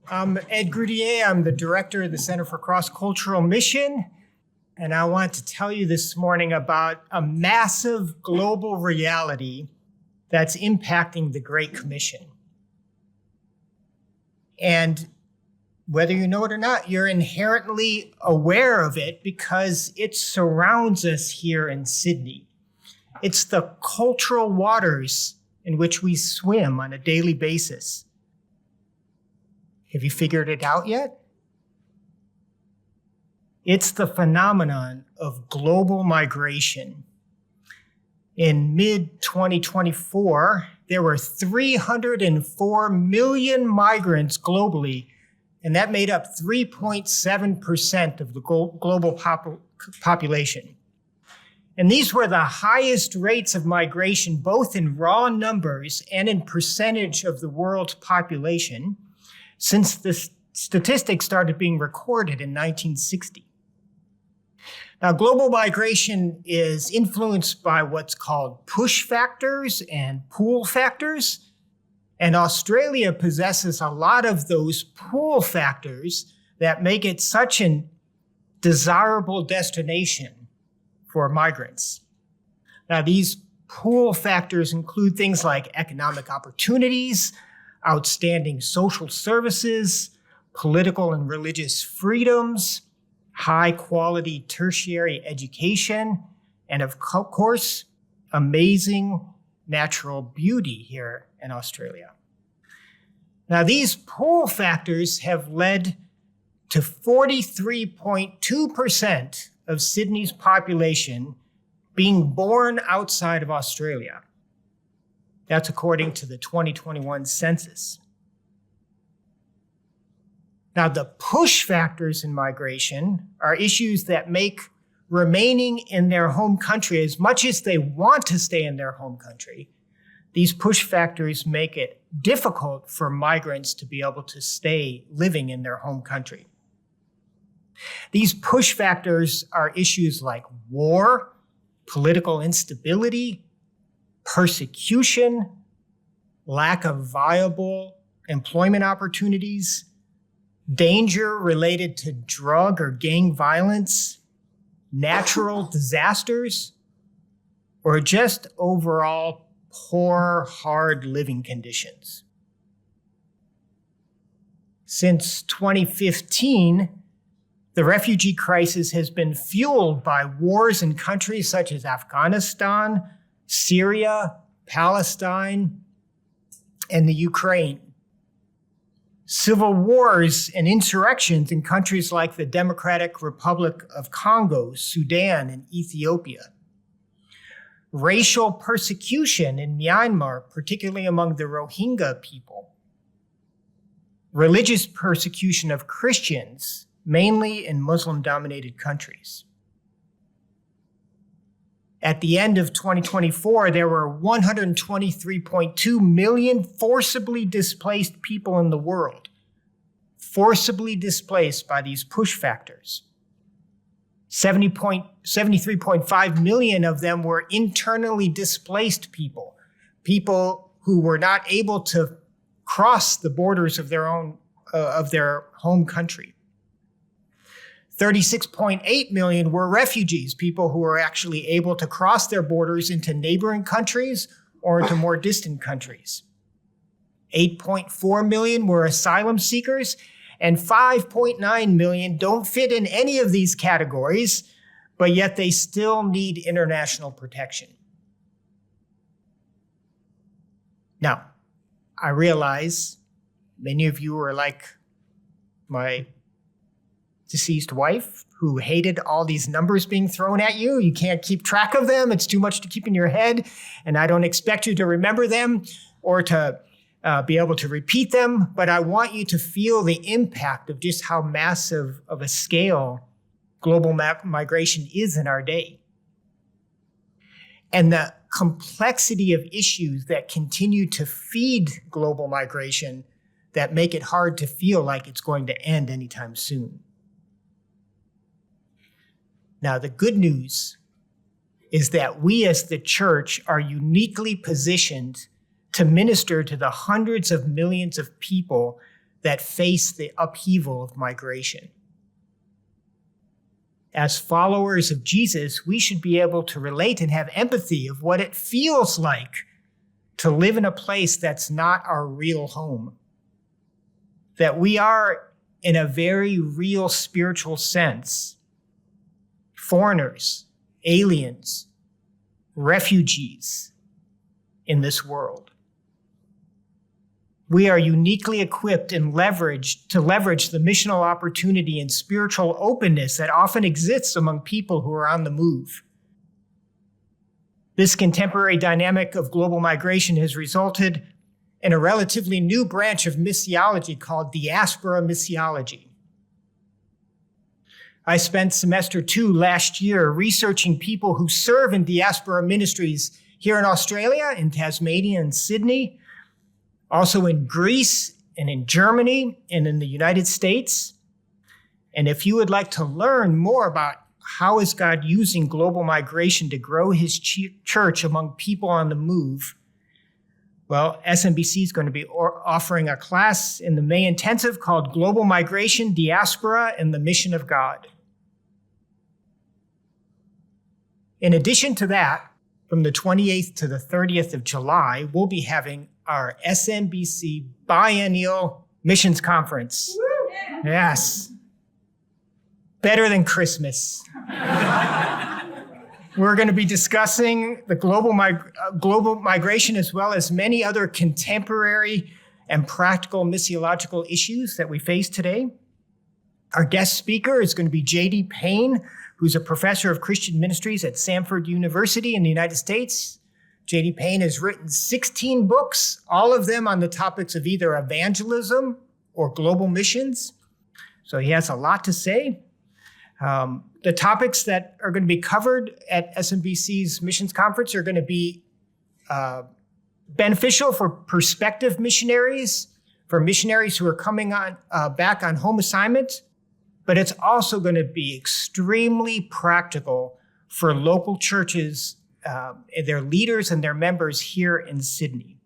I'm Ed Grudier. I'm the director of the Center for Cross-Cultural Mission, and I want to tell you this morning about a massive global reality that's impacting the Great Commission. And whether you know it or not, you're inherently aware of it because it surrounds us here in Sydney. It's the cultural waters in which we swim on a daily basis. Have you figured it out yet? It's the phenomenon of global migration. In mid-2024, there were 304 million migrants globally, and that made up 3.7% of the global population. And these were the highest rates of migration, both in raw numbers and in percentage of the world's population, since the statistics started being recorded in 1960. Now, global migration is influenced by what's called push factors and pull factors. And Australia possesses a lot of those pull factors that make it such a desirable destination for migrants. Now, these pull factors include things like economic opportunities, outstanding social services, political and religious freedoms, high-quality tertiary education, and of course, amazing natural beauty here in Australia. Now, these pull factors have led to 43.2% of Sydney's population being born outside of Australia. That's according to the 2021 census. Now, the push factors in migration are issues that make remaining in their home country, as much as they want to stay in their home country, these push factors make it difficult for migrants to be able to stay living in their home country. These push factors are issues like war, political instability, persecution, lack of viable employment opportunities, danger related to drug or gang violence, natural disasters, or just overall poor, hard living conditions. Since 2015, the refugee crisis has been fueled by wars in countries such as Afghanistan, Syria, Palestine, and the Ukraine. Civil wars and insurrections in countries like the Democratic Republic of Congo, Sudan, and Ethiopia. Racial persecution in Myanmar, particularly among the Rohingya people. Religious persecution of Christians, mainly in Muslim-dominated countries. At the end of 2024, there were 123.2 million forcibly displaced people in the world, forcibly displaced by these push factors. 73.5 million of them were internally displaced people, people who were not able to cross the borders of their home country. 36.8 million were refugees, people who were actually able to cross their borders into neighboring countries or into more distant countries. 8.4 million were asylum seekers, and 5.9 million don't fit in any of these categories, but yet they still need international protection. Now, I realize many of you are like my deceased wife, who hated all these numbers being thrown at you. You can't keep track of them. It's too much to keep in your head. And I don't expect you to remember them or to be able to repeat them. But I want you to feel the impact of just how massive of a scale global migration is in our day. And the complexity of issues that continue to feed global migration that make it hard to feel like it's going to end anytime soon. Now, the good news is that we as the church are uniquely positioned to minister to the hundreds of millions of people that face the upheaval of migration. As followers of Jesus, we should be able to relate and have empathy of what it feels like to live in a place that's not our real home. That we are, in a very real spiritual sense, foreigners, aliens, refugees in this world. We are uniquely equipped and to leverage the missional opportunity and spiritual openness that often exists among people who are on the move. This contemporary dynamic of global migration has resulted in a relatively new branch of missiology called diaspora missiology. I spent semester 2 last year researching people who serve in diaspora ministries here in Australia, in Tasmania and Sydney, also in Greece and in Germany and in the United States. And if you would like to learn more about how is God using global migration to grow his church among people on the move, well, SMBC is going to be offering a class in the May intensive called Global Migration, Diaspora, and the Mission of God. In addition to that, from the 28th to the 30th of July, we'll be having our SMBC Biennial Missions Conference. Yes. Better than Christmas. We're going to be discussing the global migration as well as many other contemporary and practical missiological issues that we face today. Our guest speaker is going to be J.D. Payne, who's a professor of Christian ministries at Samford University in the United States. J.D. Payne has written 16 books, all of them on the topics of either evangelism or global missions. So he has a lot to say. The topics that are going to be covered at SMBC's Missions Conference are going to be beneficial for prospective missionaries, for missionaries who are coming on back on home assignment, but it's also going to be extremely practical for local churches, their leaders and their members here in Sydney,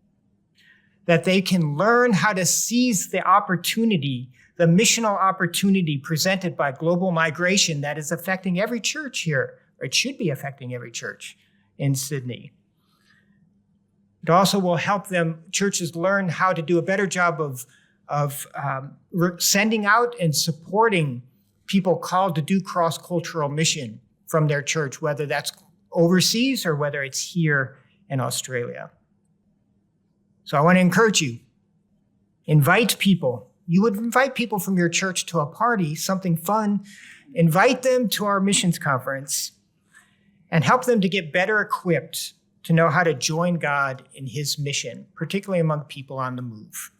that they can learn how to seize the opportunity, the missional opportunity presented by global migration that is affecting every church here, or it should be affecting every church in Sydney. It also will help churches learn how to do a better job of sending out and supporting people called to do cross-cultural mission from their church, whether that's overseas or whether it's here in Australia. So I want to encourage you, invite people. You would invite people from your church to a party, something fun. Invite them to our missions conference and help them to get better equipped to know how to join God in his mission, particularly among people on the move.